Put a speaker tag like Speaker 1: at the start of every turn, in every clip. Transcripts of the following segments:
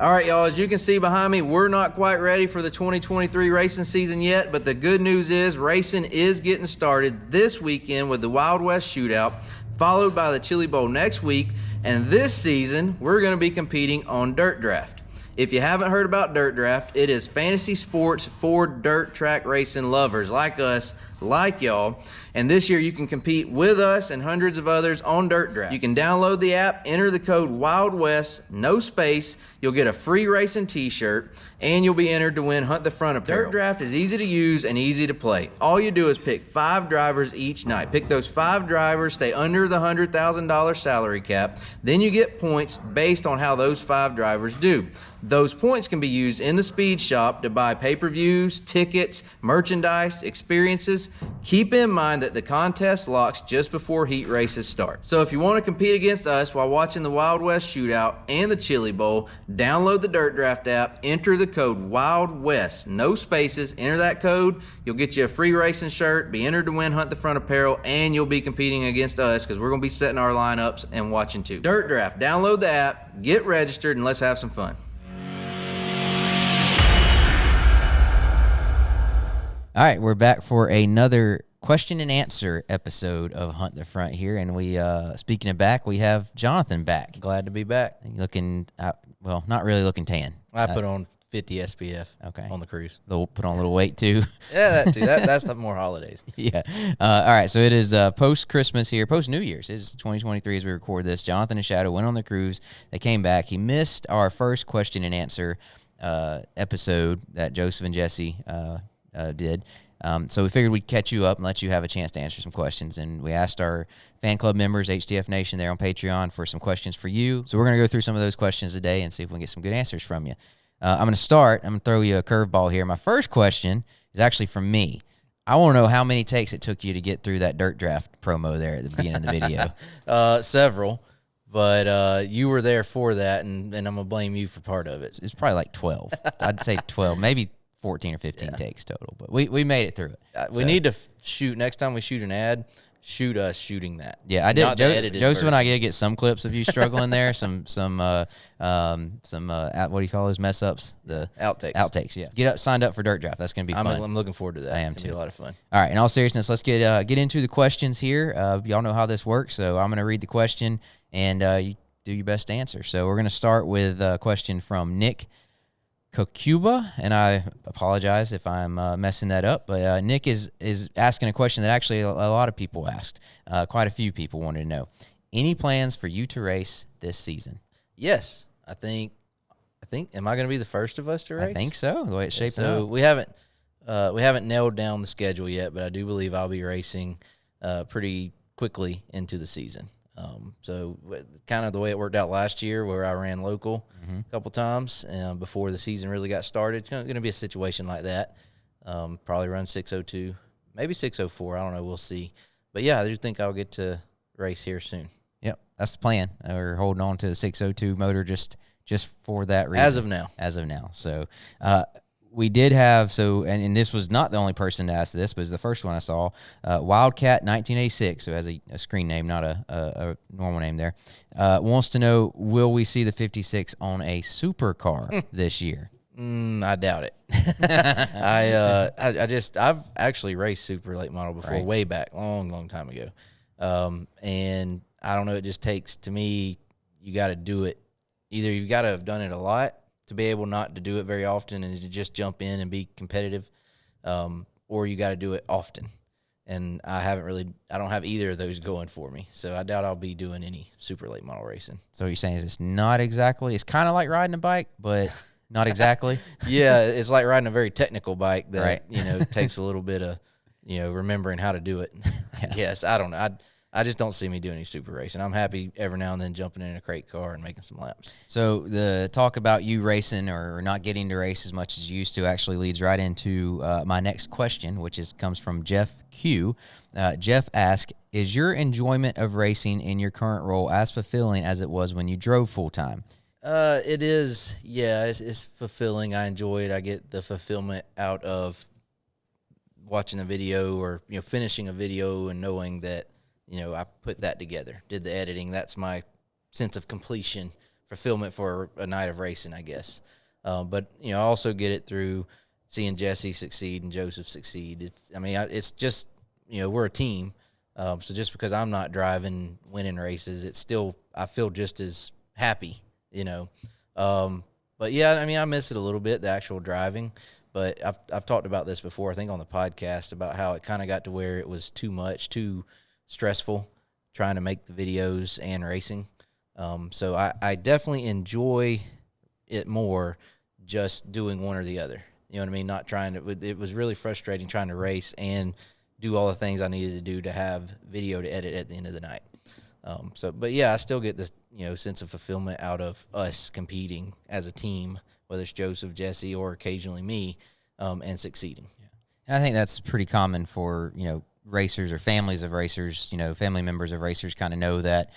Speaker 1: All right, y'all, as you can see behind me, we're not quite ready for the 2023 racing season yet, but the good news is racing is getting started this weekend with the Wild West Shootout, followed by the Chili Bowl next week, and this season, we're going to be competing on Dirt Draft. If you haven't heard about Dirt Draft, it is fantasy sports for dirt track racing lovers like us, like y'all. And this year you can compete with us and hundreds of others on Dirt Draft. You can download the app, enter the code Wild West, no space. You'll get a free racing t-shirt, and you'll be entered to win Hunt the Front apparel. Dirt Draft is easy to use and easy to play. All you do is pick 5 drivers each night. Pick those 5 drivers, stay under the $100,000 salary cap. Then you get points based on how those 5 drivers do. Those points can be used in the speed shop to buy pay-per-views, tickets, merchandise, experiences. Keep in mind that the contest locks just before heat races start. So if you want to compete against us while watching the Wild West Shootout and the Chili Bowl, download the Dirt Draft app, enter the code Wild West, no spaces, enter that code, you'll get you a free racing shirt, be entered to win Hunt the Front apparel, and you'll be competing against us because we're going to be setting our lineups and watching too. Dirt Draft, download the app, get registered, and let's have some fun.
Speaker 2: All right, we're back for another question and answer episode of Hunt the Front here, and we, speaking of back, we have Jonathan back.
Speaker 3: Glad to be back.
Speaker 2: Looking, well, not really looking tan.
Speaker 3: I put on 50 SPF on the cruise.
Speaker 2: Put on a little weight too.
Speaker 3: Yeah, that too. That's the more holidays.
Speaker 2: Yeah. All right, so it is post-Christmas here, post-New Year's. It is 2023 as we record this. Jonathan and Shadow went on the cruise. They came back. He missed our first question and answer episode that Joseph and Jesse did. So we figured we'd catch you up and let you have a chance to answer some questions. And we asked our fan club members, HTF Nation there on Patreon, for some questions for you. So we're going to go through some of those questions today and see if we can get some good answers from you. I'm going to start. I'm going to throw you a curveball here. My first question is actually from me. I want to know how many takes it took you to get through that Dirt Draft promo there at the beginning of the video.
Speaker 3: Several. But you were there for that, and I'm going to blame you for part of it.
Speaker 2: It's probably like 12. I'd say 12, maybe 14 or 15 takes total, but we made it through it.
Speaker 3: We need to shoot, next time we shoot an ad, shoot us shooting that.
Speaker 2: Yeah, I did. Joseph and I did get some clips of you struggling there, some what do you call those mess ups? The outtakes, yeah. Get signed up for Dirt Draft. That's going to be fun.
Speaker 3: I'm looking forward to that.
Speaker 2: I am
Speaker 3: too.
Speaker 2: It'll
Speaker 3: be a lot of fun.
Speaker 2: All right, in all seriousness, let's get into the questions here. Y'all know how this works, so I'm going to read the question, and you do your best to answer. So we're going to start with a question from Nick Kokuba, and I apologize if I'm messing that up, but Nick is asking a question that actually a lot of people asked. Quite a few people wanted to know. Any plans for you to race this season?
Speaker 3: Yes. I think am I going to be the first of us to race?
Speaker 2: I think so, the way it's shaped
Speaker 3: so
Speaker 2: up.
Speaker 3: We haven't nailed down the schedule yet, but I do believe I'll be racing pretty quickly into the season. So kind of the way it worked out last year where I ran local a couple times before the season really got started. It's going to be a situation like that. Probably run 6:02, maybe 6:04. I don't know. We'll see. But, yeah, I do think I'll get to race here soon.
Speaker 2: Yep, that's the plan. We're holding on to the 6:02 motor just for that reason. As of now. So we did have, and this was not the only person to ask this, but it was the first one I saw, Wildcat 1986, who has a screen name, not a normal name there, wants to know, will we see the 56 on a supercar this year?
Speaker 3: I doubt it. I've actually raced super late model before, way back, long time ago. And I don't know, it just takes, to me, you got to do it. Either you've got to have done it a lot to be able not to do it very often and to just jump in and be competitive, or you got to do it often. And I don't have either of those going for me. So I doubt I'll be doing any super late model racing.
Speaker 2: So you're saying it's kind of like riding a bike, but not exactly?
Speaker 3: Yeah, it's like riding a very technical bike that, takes a little bit of, remembering how to do it. I guess. I don't know. I just don't see me doing any super racing. I'm happy every now and then jumping in a crate car and making some laps.
Speaker 2: So the talk about you racing or not getting to race as much as you used to actually leads right into my next question, which comes from Jeff Q. Jeff asks, is your enjoyment of racing in your current role as fulfilling as it was when you drove full-time?
Speaker 3: It is. Yeah, it's fulfilling. I enjoy it. I get the fulfillment out of watching a video or, finishing a video and knowing that, I put that together, did the editing. That's my sense of completion fulfillment for a night of racing, I guess. But I also get it through seeing Jesse succeed and Joseph succeed. It's just we're a team. So just because I'm not driving, winning races, it's still I feel just as happy, But yeah, I miss it a little bit, the actual driving. But I've talked about this before, I think on the podcast, about how it kind of got to where it was too much, too stressful trying to make the videos and racing. So I definitely enjoy it more just doing one or the other. You know what I mean? Not trying to. It was really frustrating trying to race and do all the things I needed to do to have video to edit at the end of the night. But yeah, I still get this, sense of fulfillment out of us competing as a team, whether it's Joseph, Jesse, or occasionally me, and succeeding.
Speaker 2: Yeah. And I think that's pretty common for, racers or families of racers, family members of racers kind of know that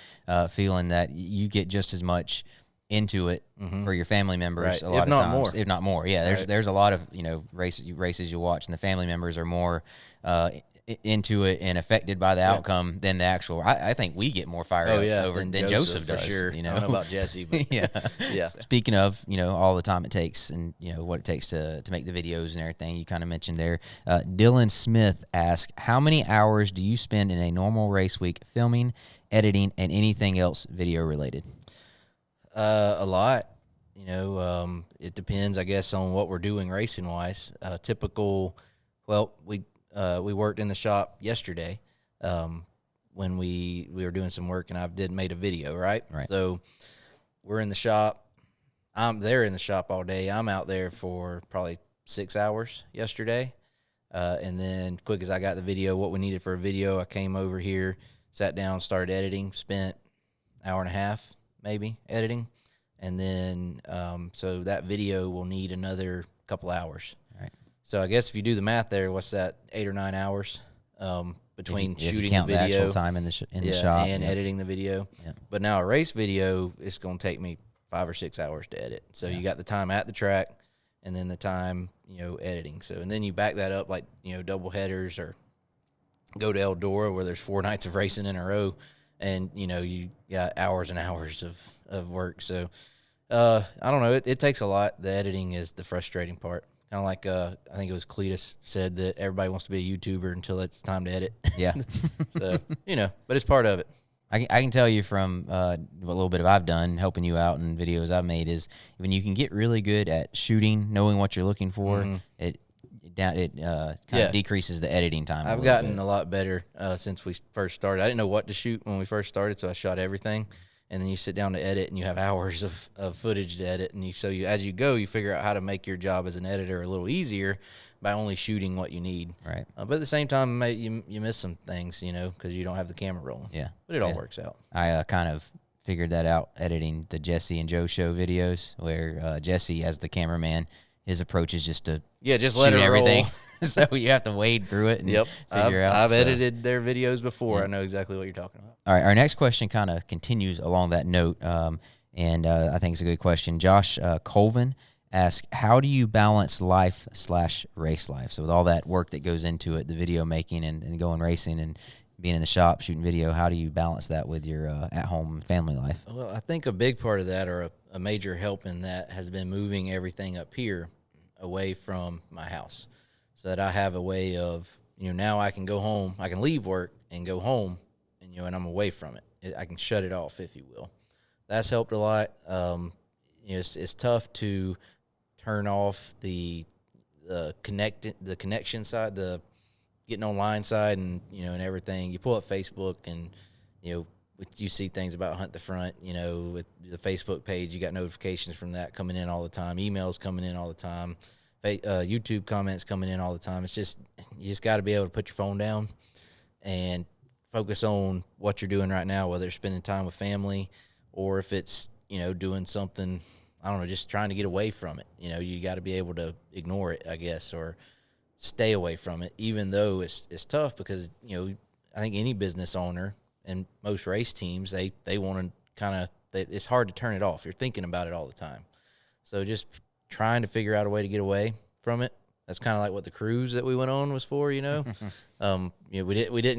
Speaker 2: feeling that you get just as much into it for your family members
Speaker 3: right.
Speaker 2: a lot
Speaker 3: of
Speaker 2: times,
Speaker 3: more.
Speaker 2: if not more. Yeah, there's a lot of, races you watch and the family members are more into it and affected by the outcome than the actual. I think we get more fired up over than Joseph does.
Speaker 3: For sure.
Speaker 2: I
Speaker 3: don't know about Jesse, but
Speaker 2: yeah. Speaking of, all the time it takes and what it takes to make the videos and everything you kind of mentioned there. Dylan Smith asked, how many hours do you spend in a normal race week filming, editing, and anything else video related?
Speaker 3: A lot. It depends, I guess, on what we're doing racing wise. Typical. Well, we worked in the shop yesterday when we were doing some work, and I made a video, right? So we're in the shop. I'm there in the shop all day. I'm out there for probably 6 hours yesterday. And then quick as I got the video, what we needed for a video, I came over here, sat down, started editing, spent an hour and a half maybe editing. And then so that video will need another couple hours. So I guess if you do the math there, what's that, 8 or 9 hours between
Speaker 2: if you
Speaker 3: shooting
Speaker 2: count
Speaker 3: the video,
Speaker 2: the actual time in the shop,
Speaker 3: and editing the video.
Speaker 2: Yep.
Speaker 3: But now a race video, it's going to take me 5 or 6 hours to edit. So you got the time at the track, and then the time editing. So and then you back that up like double headers, or go to Eldora where there's 4 nights of racing in a row, and you got hours and hours of work. So I don't know. It takes a lot. The editing is the frustrating part. Kind of like I think it was Cletus said that everybody wants to be a YouTuber until it's time to edit.
Speaker 2: Yeah.
Speaker 3: So but it's part of it.
Speaker 2: I can tell you from a little bit of I've done helping you out and videos I've made is when you can get really good at shooting, knowing what you're looking for, it kind of decreases the editing time.
Speaker 3: I've gotten a lot better since we first started. I didn't know what to shoot when we first started, so I shot everything. And then you sit down to edit, and you have hours of footage to edit. And as you go, you figure out how to make your job as an editor a little easier by only shooting what you need.
Speaker 2: Right.
Speaker 3: But at the same time, you miss some things, because you don't have the camera rolling.
Speaker 2: Yeah.
Speaker 3: But it all works out.
Speaker 2: I kind of figured that out editing the Jesse and Joe show videos, where Jesse, as the cameraman, his approach is just to
Speaker 3: just let
Speaker 2: shoot
Speaker 3: it
Speaker 2: everything.
Speaker 3: roll.
Speaker 2: So you have to wade through it and figure out.
Speaker 3: I've edited their videos before.
Speaker 2: Yeah.
Speaker 3: I know exactly what you're talking about.
Speaker 2: All right, our next question kind of continues along that note, and I think it's a good question. Josh Colvin asked, how do you balance life/race life? So with all that work that goes into it, the video making and going racing and being in the shop, shooting video, how do you balance that with your at-home family life?
Speaker 3: Well, I think a big part of that, or a major help in that, has been moving everything up here away from my house, so that I have a way of, now I can go home, I can leave work and go home, and I'm away from it. I can shut it off, if you will. That's helped a lot. It's tough to turn off the connection side, the getting online side, and and everything. You pull up Facebook, and you see things about Hunt the Front. With the Facebook page, you got notifications from that coming in all the time, emails coming in all the time, YouTube comments coming in all the time. It's just, you just got to be able to put your phone down and focus on what you're doing right now, whether it's spending time with family, or if it's doing something, I don't know, just trying to get away from it. You got to be able to ignore it, I guess, or stay away from it, even though it's tough, because I think any business owner and most race teams, they want to kind of, it's hard to turn it off. You're thinking about it all the time. So just trying to figure out a way to get away from it. That's kind of like what the cruise that we went on was for, we didn't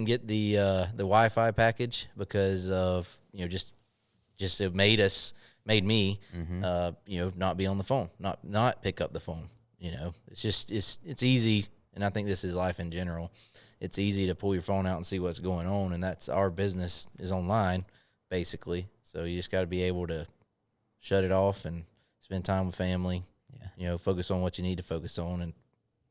Speaker 3: get the Wi-Fi package because of, just it made us made me, not be on the phone, not pick up the phone. It's just it's easy, and I think this is life in general. It's easy to pull your phone out and see what's going on, and that's our business is online, basically. So you just got to be able to shut it off and spend time with family. Focus on what you need to focus on, and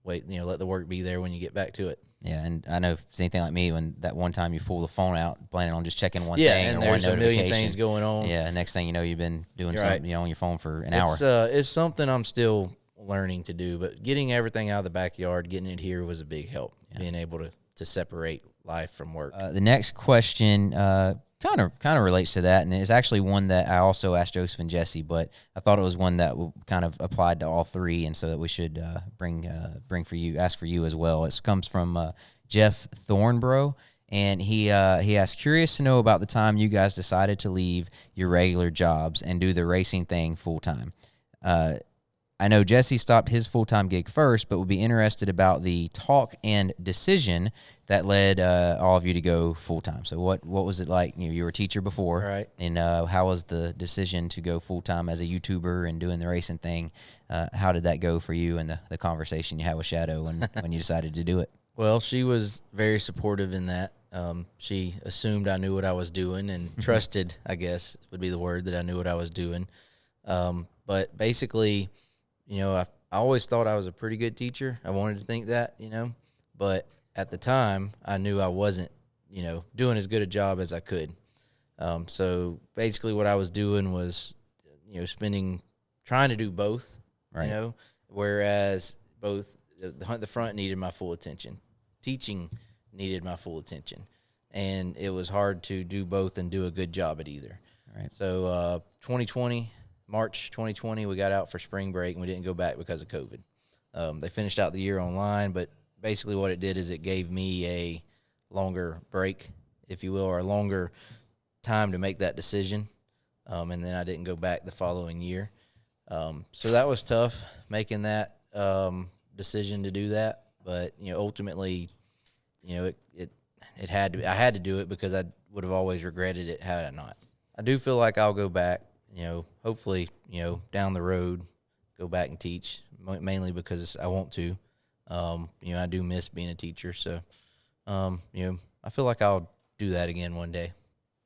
Speaker 3: wait. Let the work be there when you get back to it.
Speaker 2: Yeah, and I know same thing like me when that one time you pull the phone out, planning on just checking one
Speaker 3: thing
Speaker 2: and
Speaker 3: or there's
Speaker 2: one
Speaker 3: a million things going on.
Speaker 2: Yeah, next thing you know, you've been doing
Speaker 3: You're
Speaker 2: something
Speaker 3: right.
Speaker 2: on your phone for an hour.
Speaker 3: It's something I'm still learning to do, but getting everything out of the backyard, getting it here was a big help. Being able to separate life from work.
Speaker 2: The next question kind of relates to that, and it's actually one that I also asked Joseph and Jesse, but I thought it was one that kind of applied to all three, and so that we should ask for you as well. It comes from Jeff Thornborough, and he asked, curious to know about the time you guys decided to leave your regular jobs and do the racing thing full time. I know Jesse stopped his full-time gig first, but would be interested about the talk and decision that led all of you to go full-time. So what was it like? You were a teacher before,
Speaker 3: right?
Speaker 2: And how was the decision to go full-time as a YouTuber and doing the racing thing? How did that go for you and the conversation you had with Shadow when you decided to do it?
Speaker 3: Well, she was very supportive in that. She assumed I knew what I was doing and trusted, I guess would be the word, that I knew what I was doing. But basically, I always thought I was a pretty good teacher. I wanted to think that, but at the time I knew I wasn't, doing as good a job as I could. So basically what I was doing was, trying to do both,
Speaker 2: right.
Speaker 3: Whereas both the front needed my full attention. Teaching needed my full attention. And it was hard to do both and do a good job at either.
Speaker 2: Right.
Speaker 3: So 2020, March 2020, we got out for spring break, and we didn't go back because of COVID. They finished out the year online, but basically what it did is it gave me a longer break, if you will, or a longer time to make that decision. And then I didn't go back the following year. So that was tough, making that decision to do that. But, ultimately, I had to do it because I would have always regretted it had I not. I do feel like I'll go back, hopefully, down the road, go back and teach, mainly because I want to. I do miss being a teacher. So, I feel like I'll do that again one day.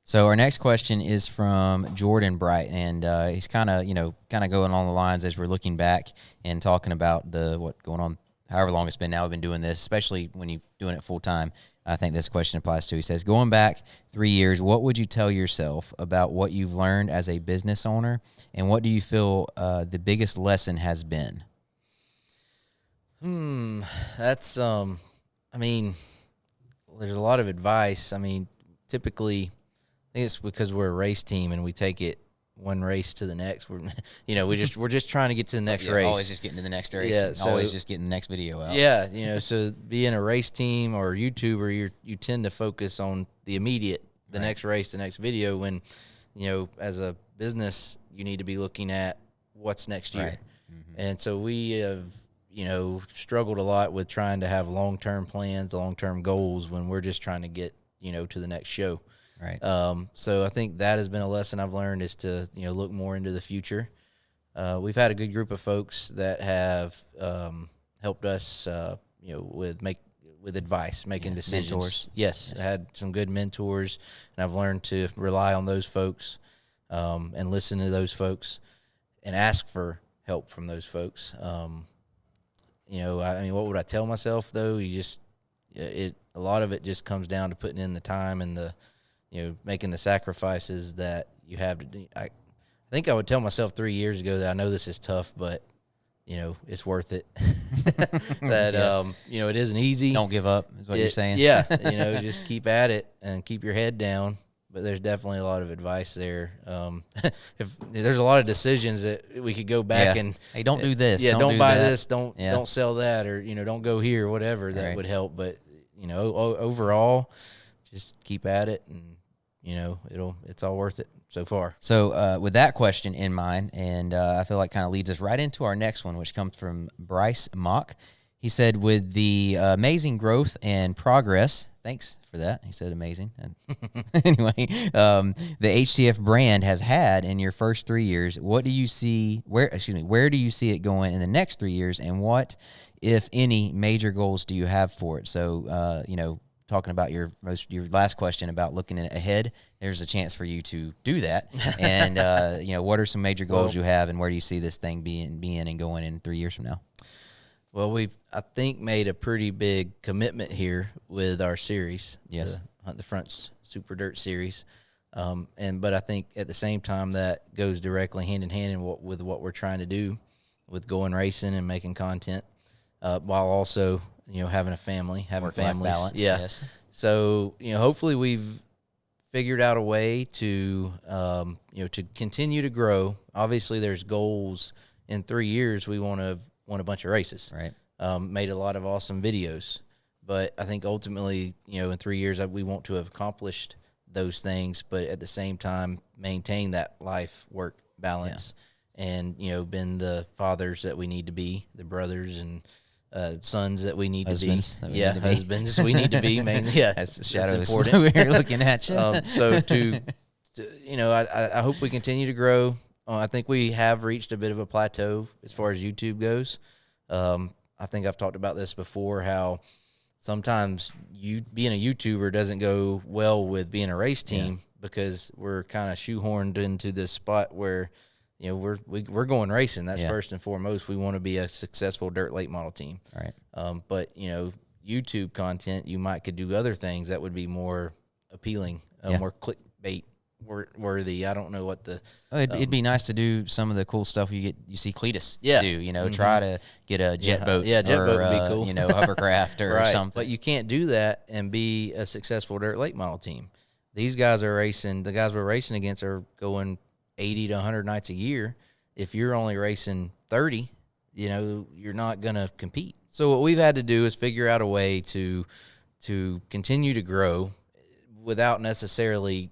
Speaker 2: So our next question is from Jordan Bright, and he's kind of going along the lines as we're looking back and talking about what going on, however long it's been now. We've been doing this, especially when you're doing it full time. I think this question applies to. He says, going back 3 years, what would you tell yourself about what you've learned as a business owner, and what do you feel the biggest lesson has been?
Speaker 3: That's there's a lot of advice. Typically, I think it's because we're a race team and we take it one race to the next. We're just trying to get to the next race.
Speaker 2: Always just getting to the next race.
Speaker 3: Yeah,
Speaker 2: always just getting the next video out.
Speaker 3: Yeah, so being a race team or a YouTuber, you tend to focus on the immediate, the next race, the next video. When as a business, you need to be looking at what's next year.
Speaker 2: Right. Mm-hmm.
Speaker 3: And so we have struggled a lot with trying to have long-term plans, long-term goals when we're just trying to get to the next show.
Speaker 2: Right.
Speaker 3: So I think that has been a lesson I've learned, is to, look more into the future. We've had a good group of folks that have helped us, with advice, making decisions.
Speaker 2: Mentors.
Speaker 3: Yes, I had some good mentors, and I've learned to rely on those folks, and listen to those folks and ask for help from those folks. What would I tell myself, though? A lot of it just comes down to putting in the time and making the sacrifices that you have to do. I think I would tell myself 3 years ago that I know this is tough, but it's worth it. That it isn't easy.
Speaker 2: Don't give up is what you're saying.
Speaker 3: Yeah, just keep at it and keep your head down. But there's definitely a lot of advice there. If there's a lot of decisions that we could go back and,
Speaker 2: hey, don't do this.
Speaker 3: Yeah, don't
Speaker 2: do
Speaker 3: buy
Speaker 2: that.
Speaker 3: this. Don't sell that, or don't go here, whatever. That would help. But overall, just keep at it, and it's all worth it so far.
Speaker 2: So with that question in mind, and I feel like kind of leads us right into our next one, which comes from Bryce Mock. He said, with the amazing growth and progress, thanks for that. He said amazing. Anyway, the HTF brand has had in your first 3 years, where do you see it going in the next 3 years, and what, if any, major goals do you have for it? So, talking about your last question about looking ahead, there's a chance for you to do that. And, what are some major goals you have, and where do you see this thing being and going in 3 years from now?
Speaker 3: Well, we've, I think, made a pretty big commitment here with our series.
Speaker 2: Yes.
Speaker 3: The Hunt the Front's Super Dirt series. But I think at the same time that goes directly hand in hand with what we're trying to do with going racing and making content, while also, having a family, having families.
Speaker 2: Balance.
Speaker 3: Yeah.
Speaker 2: Yes.
Speaker 3: So, hopefully we've figured out a way to, to continue to grow. Obviously there's goals. In 3 years, we want to won a bunch of races,
Speaker 2: right?
Speaker 3: Made a lot of awesome videos, but I think ultimately, in 3 years, we want to have accomplished those things, but at the same time, maintain that life-work balance, and been the fathers that we need to be, the brothers and sons that we need
Speaker 2: husbands
Speaker 3: to be, husbands we need to be, mainly. Yeah,
Speaker 2: that's
Speaker 3: important.
Speaker 2: We're looking at you.
Speaker 3: So I hope we continue to grow. I think we have reached a bit of a plateau as far as YouTube goes. I think I've talked about this before, how sometimes being a YouTuber doesn't go well with being a race team, because we're kind of shoehorned into this spot where, we're going racing. That's first and foremost. We want to be a successful dirt late model team.
Speaker 2: Right.
Speaker 3: But, YouTube content, could do other things that would be more appealing, more clickbait worthy. I don't know what the
Speaker 2: it'd be nice to do some of the cool stuff you see Cletus do, try to get a jet boat,
Speaker 3: jet boat would be cool,
Speaker 2: hovercraft or something.
Speaker 3: But you can't do that and be a successful dirt late model team. These guys are racing, the guys we're racing against are going 80 to 100 nights a year. If you're only racing 30, you're not going to compete. So what we've had to do is figure out a way to continue to grow without necessarily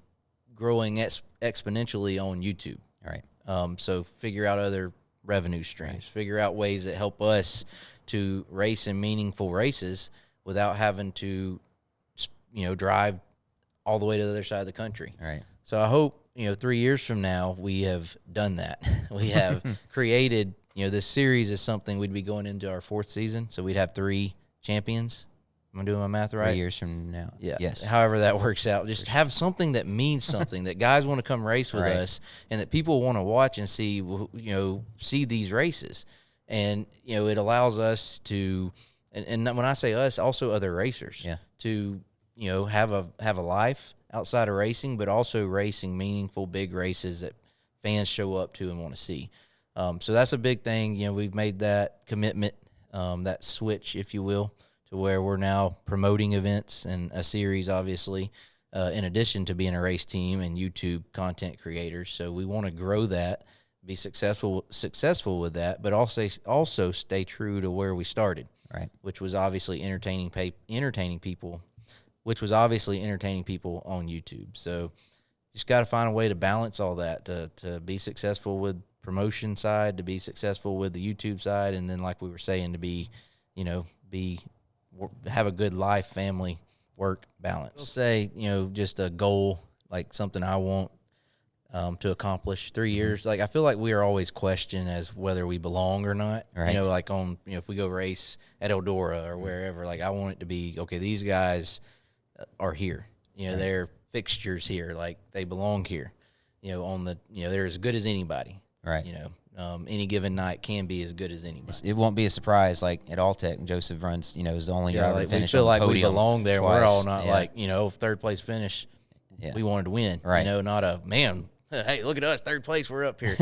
Speaker 3: growing exponentially on YouTube.
Speaker 2: Right.
Speaker 3: So figure out other revenue streams, figure out ways that help us to race in meaningful races without having to, drive all the way to the other side of the country.
Speaker 2: Right.
Speaker 3: So I hope, 3 years from now, we have done that. We have created, this series is something we'd be going into our 4th season. So we'd have 3 champions. Am I doing my math right?
Speaker 2: 3 years from now.
Speaker 3: Yeah.
Speaker 2: Yes.
Speaker 3: However that works out. Just have something that means something, that guys want to come race with us, and that people want to watch and see, see these races. And, it allows us to, and when I say us, also other racers, to, have a life outside of racing, but also racing meaningful big races that fans show up to and want to see. So that's a big thing. We've made that commitment, that switch, if you will, to where we're now promoting events and a series, obviously, in addition to being a race team and YouTube content creators. So we want to grow that, be successful with that, but also stay true to where we started,
Speaker 2: right?
Speaker 3: Which was obviously entertaining people on YouTube. So just got to find a way to balance all that, to be successful with promotion side, to be successful with the YouTube side, and then, like we were saying, to be have a good life, family, work balance. I'll say, just a goal, like something I want to accomplish 3 years. Like, I feel like we are always questioned as whether we belong or not.
Speaker 2: Right.
Speaker 3: Like on, if we go race at Eldora or wherever, like I want it to be, okay, these guys are here. They're fixtures here. Like, they belong here. They're as good as anybody.
Speaker 2: Right.
Speaker 3: Any given night can be as good as anybody.
Speaker 2: It won't be a surprise, like at Alltech, Joseph runs, is the only driver to finish.
Speaker 3: We feel
Speaker 2: on the
Speaker 3: like we
Speaker 2: podium
Speaker 3: belong there.
Speaker 2: twice.
Speaker 3: We're all not like, third place finish.
Speaker 2: Yeah.
Speaker 3: We wanted to win.
Speaker 2: Right.
Speaker 3: Not a, man, hey, look at us, third place, we're up here.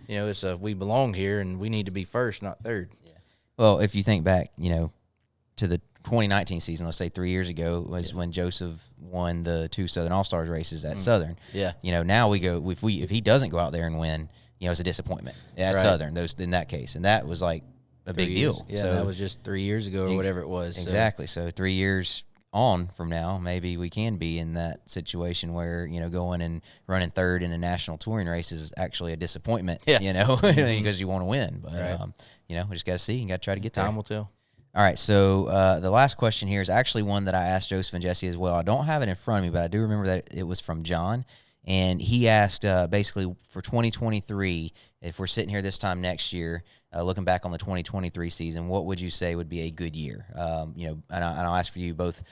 Speaker 3: It's we belong here, and we need to be first, not third.
Speaker 2: Yeah. Well, if you think back, to the 2019 season, let's say 3 years ago, was when Joseph won the 2 Southern All-Stars races at Southern.
Speaker 3: Yeah.
Speaker 2: Now we go, if he doesn't go out there and win, it's a disappointment at Southern, in that case. And that was like a big deal.
Speaker 3: Yeah,
Speaker 2: so
Speaker 3: that was just 3 years ago or whatever it was.
Speaker 2: Exactly. So 3 years on from now, maybe we can be in that situation where, going and running third in a national touring race is actually a disappointment, because you want to win. But, we just got to see and got to try to get there.
Speaker 3: Time will tell.
Speaker 2: All right, so the last question here is actually one that I asked Joseph and Jesse as well. I don't have it in front of me, but I do remember that it was from John, and he asked basically for 2023, if we're sitting here this time next year, looking back on the 2023 season, what would you say would be a good year? And I'll ask for you both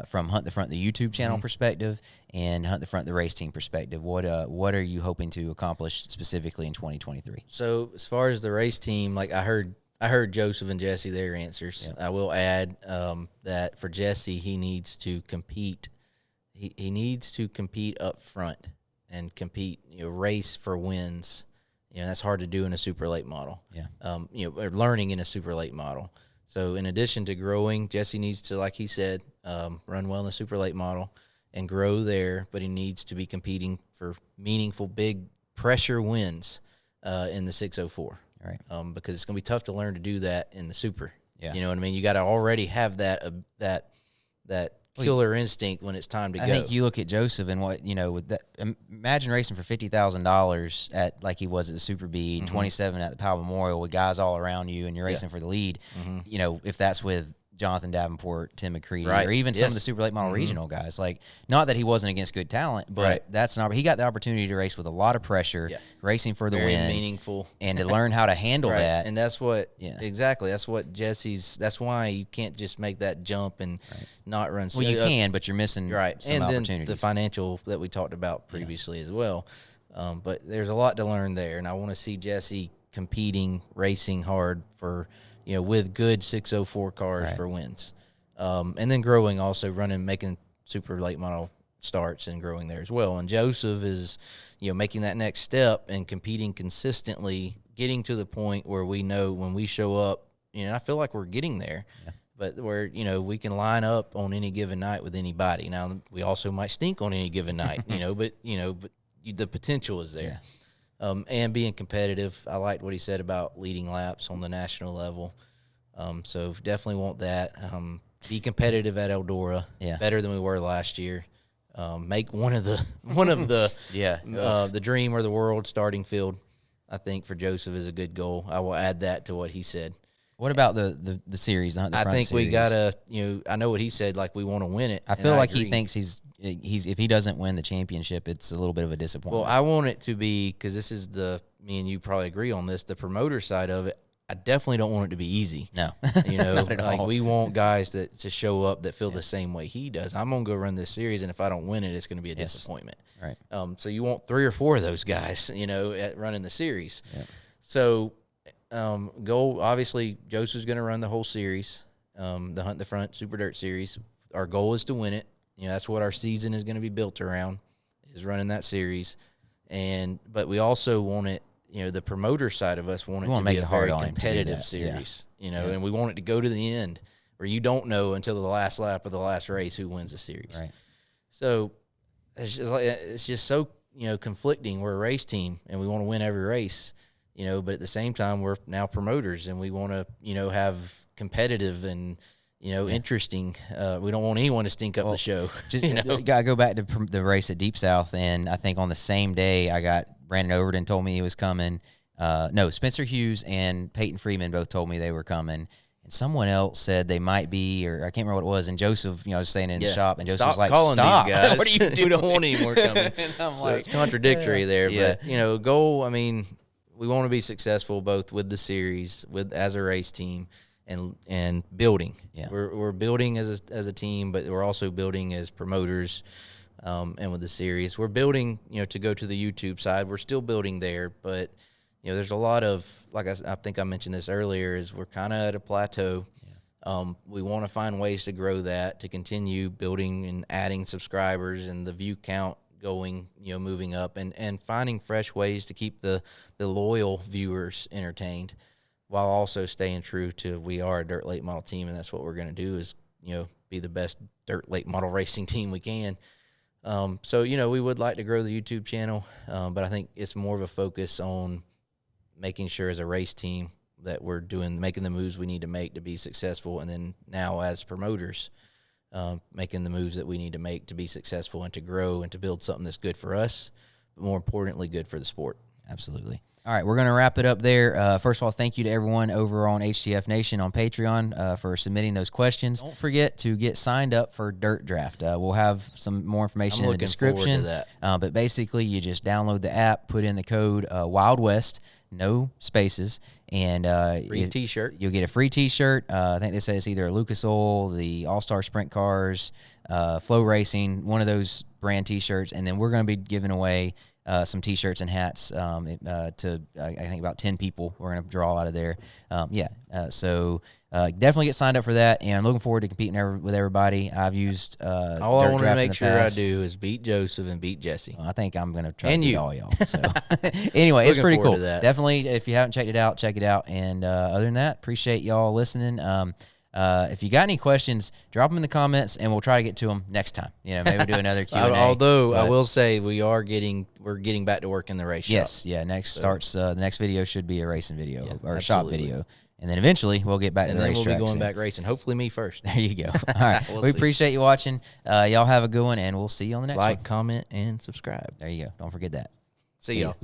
Speaker 2: from Hunt the Front, the YouTube channel perspective, and Hunt the Front, the race team perspective. What are you hoping to accomplish specifically in 2023?
Speaker 3: So as far as the race team, like I heard Joseph and Jesse, their answers. Yep. I will add that for Jesse, he needs to compete. He needs to compete up front and compete, race for wins. That's hard to do in a super late model. Yeah. Or learning in a super late model. So in addition to growing, Jesse needs to, like he said, run well in the super late model and grow there, but he needs to be competing for meaningful, big pressure wins in the 604.
Speaker 2: Right.
Speaker 3: Because it's going to be tough to learn to do that in the super.
Speaker 2: Yeah.
Speaker 3: You know what I mean? You got to already have that killer instinct when it's time to go.
Speaker 2: I think you look at Joseph and with that, imagine racing for $50,000 at like he was at the Super B, 27 at the Powell Memorial with guys all around you, and you're racing for the lead. If that's with Jonathan Davenport, Tim McCready, or even some of the super late model regional guys. Like, not that he wasn't against good talent, but that's not. He got the opportunity to race with a lot of pressure, racing for the
Speaker 3: Very
Speaker 2: win,
Speaker 3: meaningful,
Speaker 2: and to learn how to handle that.
Speaker 3: And that's what exactly. That's what Jesse's. That's why you can't just make that jump and not run.
Speaker 2: Well, you can, but you're missing some
Speaker 3: and
Speaker 2: opportunities.
Speaker 3: Then the financial that we talked about previously as well. But there's a lot to learn there, and I want to see Jesse competing, racing hard for. With good 604 cars for wins. And then growing, also making super late model starts and growing there as well. And Joseph is, making that next step and competing consistently, getting to the point where we know when we show up, I feel like we're getting there. Yeah. But where, we can line up on any given night with anybody. Now, we also might stink on any given night, but the potential is there. Yeah. And being competitive. I liked what he said about leading laps on the national level. So definitely want that. Be competitive at Eldora. Better than we were last year. Make one of the the dream or the world starting field. I think for Joseph is a good goal. I will add that to what he said.
Speaker 2: What about the series? The
Speaker 3: I think
Speaker 2: series?
Speaker 3: We gotta. I know what he said. Like, we want to win it.
Speaker 2: I feel like he thinks he's if he doesn't win the championship, it's a little bit of a disappointment.
Speaker 3: Well, I want it to be, because this is me and you probably agree on this, the promoter side of it. I definitely don't want it to be easy.
Speaker 2: No,
Speaker 3: like all. We want guys to show up that feel the same way he does. I'm gonna go run this series, and if I don't win it, it's gonna be a disappointment.
Speaker 2: Right.
Speaker 3: So you want 3 or 4 of those guys, at running the series.
Speaker 2: Yep.
Speaker 3: So, goal, obviously, Joseph's gonna run the whole series, the Hunt the Front Super Dirt Series. Our goal is to win it. That's what our season is going to be built around, is running that series. But we also want it, the promoter side of us want it to be a very competitive series, and we want it to go to the end where you don't know until the last lap of the last race who wins the series.
Speaker 2: Right.
Speaker 3: So it's just so, conflicting. We're a race team and we want to win every race, but at the same time we're now promoters and we want to, have competitive and, interesting. We don't want anyone to stink up the show.
Speaker 2: Gotta go back to the race at Deep South, and I think on the same day I got Brandon Overton told me he was coming. Spencer Hughes and Peyton Freeman both told me they were coming, and someone else said they might be, or I can't remember what it was. And Joseph, I was staying in the shop, and Joseph was like, "Stop!
Speaker 3: These guys.
Speaker 2: What are you doing?
Speaker 3: We don't want any more coming." So it's contradictory there, but goal. I mean, we want to be successful both with the series, as a race team. And building. Yeah. We're building as a team, but we're also building as promoters, and with the series. We're building, to go to the YouTube side. We're still building there, but, there's a lot of, like I think I mentioned this earlier, is we're kind of at a plateau. Yeah. We want to find ways to grow that, to continue building and adding subscribers and the view count going, moving up, and finding fresh ways to keep the loyal viewers entertained, while also staying true to we are a dirt late model team, and that's what we're going to do is, be the best dirt late model racing team we can. So, we would like to grow the YouTube channel, but I think it's more of a focus on making sure as a race team that we're making the moves we need to make to be successful, and then now as promoters, making the moves that we need to make to be successful and to grow and to build something that's good for us, but more importantly, good for the sport.
Speaker 2: Absolutely. All right, we're going to wrap it up there. First of all, thank you to everyone over on HTF Nation on Patreon for submitting those questions. Don't forget to get signed up for Dirt Draft. We'll have some more information in the description.
Speaker 3: Forward to that.
Speaker 2: But basically, you just download the app, put in the code Wild West, no spaces, and
Speaker 3: Free T-shirt.
Speaker 2: You'll get a free T-shirt. I think they say it's either Lucas Oil, the All-Star Sprint Cars, Flow Racing, one of those brand T-shirts, and then we're going to be giving away some T-shirts and hats to I think about 10 people. We're going to draw out of there. So definitely get signed up for that, and I'm looking forward to competing with everybody. I've used
Speaker 3: all I want to make sure I do is beat Joseph and beat Jesse.
Speaker 2: Well, I think I'm going to try to beat all y'all. So anyway, it's pretty cool. Definitely, if you haven't checked it out, check it out. And other than that, appreciate y'all listening. If you got any questions, drop them in the comments, and we'll try to get to them next time. Maybe we'll do another Q&A.
Speaker 3: Although I will say we're getting back to work in the race shop.
Speaker 2: Yes, yeah. The next video should be a racing video or a shop video, and then eventually we'll get back to the racetrack.
Speaker 3: And then we'll be going back racing. Hopefully, me first.
Speaker 2: There you go. All right, we appreciate you watching. Y'all have a good one, and we'll see you on the next one.
Speaker 3: Like, comment, and subscribe.
Speaker 2: There you go. Don't forget that.
Speaker 3: See y'all.